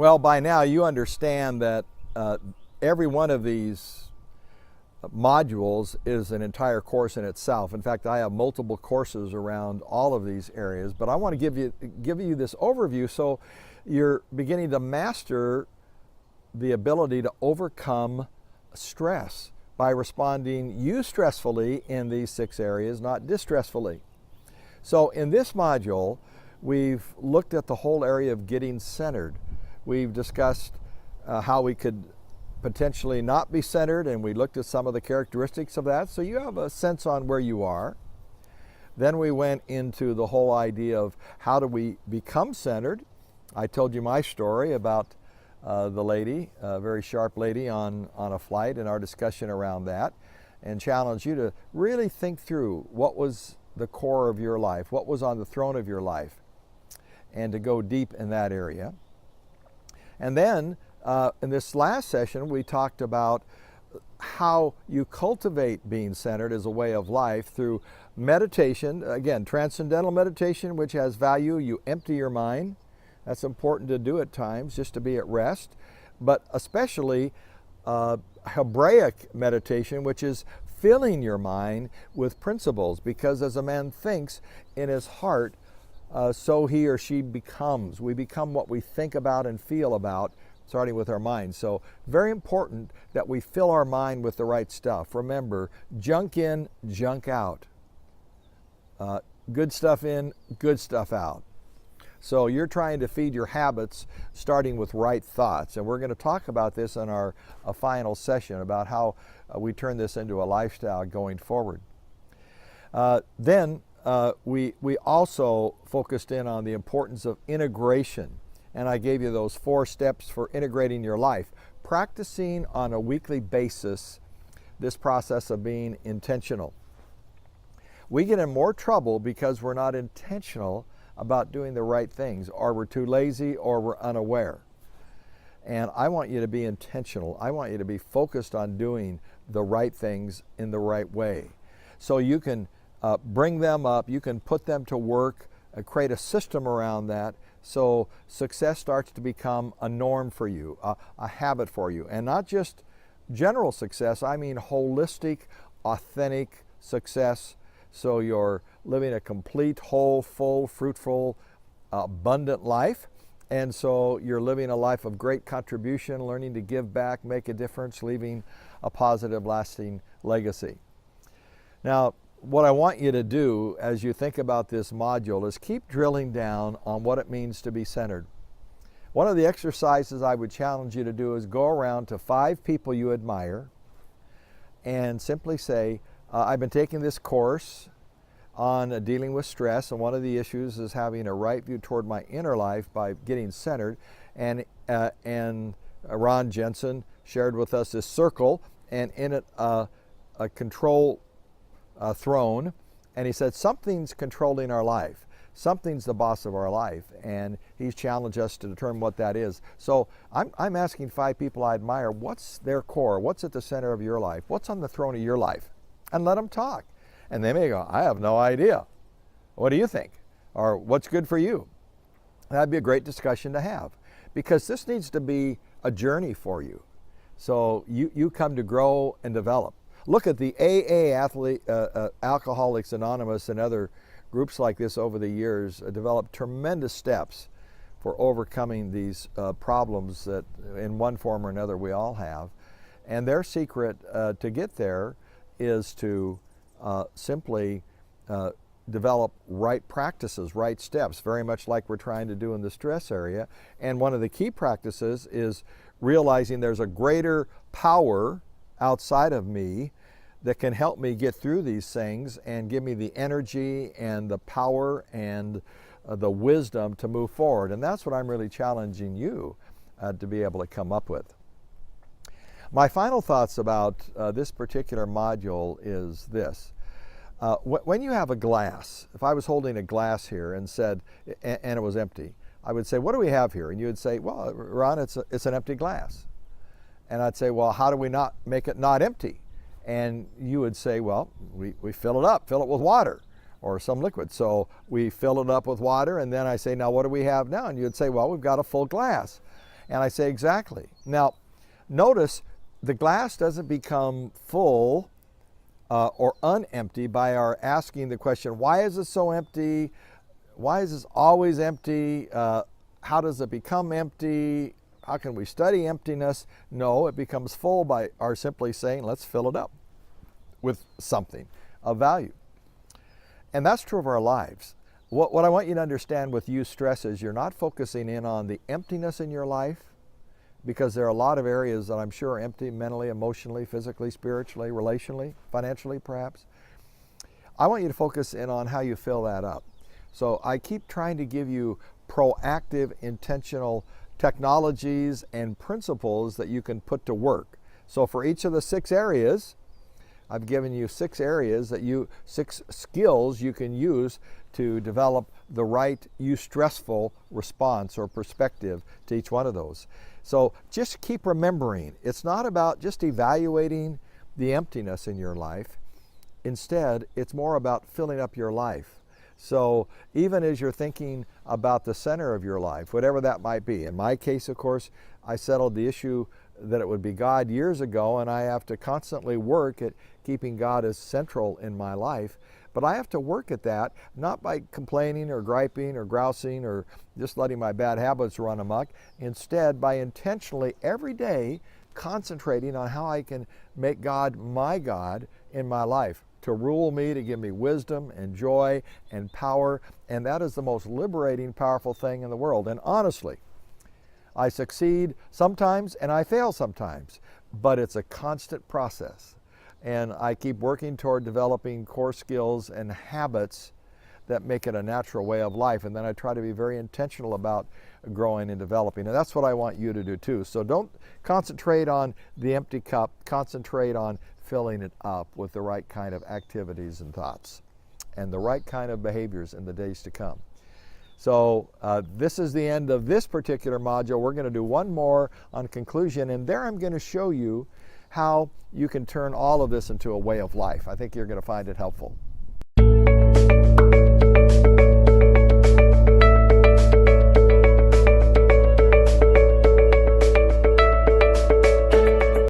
Well, by now you understand that every one of these modules is an entire course in itself. In fact, I have multiple courses around all of these areas, but I want to give you this overview so you're beginning to master the ability to overcome stress by responding eustressfully in these 6 areas, not distressfully. So in this module, we've looked at the whole area of getting centered. We've discussed how we could potentially not be centered, and we looked at some of the characteristics of that, so you have a sense on where you are. Then we went into the whole idea of how do we become centered. I told you my story about the lady, a very sharp lady on a flight, and our discussion around that, and challenge you to really think through what was the core of your life, what was on the throne of your life, and to go deep in that area. And then in this last session, we talked about how you cultivate being centered as a way of life through meditation. Again, transcendental meditation, which has value. You empty your mind. That's important to do at times, just to be at rest. But especially Hebraic meditation, which is filling your mind with principles. Because as a man thinks in his heart, so he or she becomes. We become what we think about and feel about, starting with our mind. So very important that we fill our mind with the right stuff. Remember, junk in, junk out. Good stuff in, good stuff out. So you're trying to feed your habits starting with right thoughts. And we're going to talk about this in our final session about how we turn this into a lifestyle going forward. Then we also focused in on the importance of integration. And I gave you those 4 steps for integrating your life. Practicing on a weekly basis this process of being intentional. We get in more trouble because we're not intentional about doing the right things, or we're too lazy, or we're unaware. And I want you to be intentional. I want you to be focused on doing the right things in the right way. So you can bring them up, you can put them to work, create a system around that, so success starts to become a norm for you, a habit for you. And not just general success, I mean holistic, authentic success. So you're living a complete, whole, full, fruitful, abundant life. And so you're living a life of great contribution, learning to give back, make a difference, leaving a positive, lasting legacy. Now, what I want you to do as you think about this module is keep drilling down on what it means to be centered. One of the exercises I would challenge you to do is go around to 5 people you admire and simply say, I've been taking this course on dealing with stress, and one of the issues is having a right view toward my inner life by getting centered. And Ron Jensen shared with us this circle, and in it a control throne, and he said something's controlling our life. Something's the boss of our life, and he's challenged us to determine what that is. So I'm asking 5 people I admire, what's their core? What's at the center of your life? What's on the throne of your life? And let them talk. And they may go, I have no idea. What do you think? Or what's good for you? That'd be a great discussion to have, because this needs to be a journey for you. So you come to grow and develop. Look at the AA, Alcoholics Anonymous, and other groups like this over the years developed tremendous steps for overcoming these problems that in one form or another we all have. And their secret to get there is to simply develop right practices, right steps, very much like we're trying to do in the stress area. And one of the key practices is realizing there's a greater power outside of me that can help me get through these things and give me the energy and the power and the wisdom to move forward. And that's what I'm really challenging you to be able to come up with. My final thoughts about this particular module is this. When you have a glass, if I was holding a glass here and said, and it was empty, I would say, what do we have here? And you would say, well, Ron, it's an empty glass. And I'd say, well, how do we not make it not empty? And you would say, well, we fill it up, fill it with water or some liquid. So we fill it up with water, and then I say, now what do we have now? And you'd say, well, we've got a full glass. And I say, exactly. Now, notice the glass doesn't become full or unempty by our asking the question, why is it so empty? Why is this always empty? How does it become empty? How can we study emptiness? No, it becomes full by our simply saying, let's fill it up with something of value. And that's true of our lives. What I want you to understand with eustress is you're not focusing in on the emptiness in your life, because there are a lot of areas that I'm sure are empty mentally, emotionally, physically, spiritually, relationally, financially perhaps. I want you to focus in on how you fill that up. So I keep trying to give you proactive, intentional technologies and principles that you can put to work. So for each of the 6 areas, I've given you 6 areas that 6 skills you can use to develop the right eustressful response or perspective to each one of those. So just keep remembering, it's not about just evaluating the emptiness in your life. Instead, it's more about filling up your life. So even as you're thinking about the center of your life, whatever that might be, in my case, of course, I settled the issue that it would be God years ago, and I have to constantly work at keeping God as central in my life. But I have to work at that, not by complaining or griping or grousing or just letting my bad habits run amok. Instead, by intentionally every day concentrating on how I can make God my God in my life, to rule me, to give me wisdom and joy and power. And that is the most liberating, powerful thing in the world. And honestly, I succeed sometimes and I fail sometimes, but it's a constant process. And I keep working toward developing core skills and habits that make it a natural way of life. And then I try to be very intentional about growing and developing. And that's what I want you to do too. So don't concentrate on the empty cup, concentrate on filling it up with the right kind of activities and thoughts and the right kind of behaviors in the days to come. So this is the end of this particular module. We're going to do one more on conclusion, and there I'm going to show you how you can turn all of this into a way of life. I think you're going to find it helpful.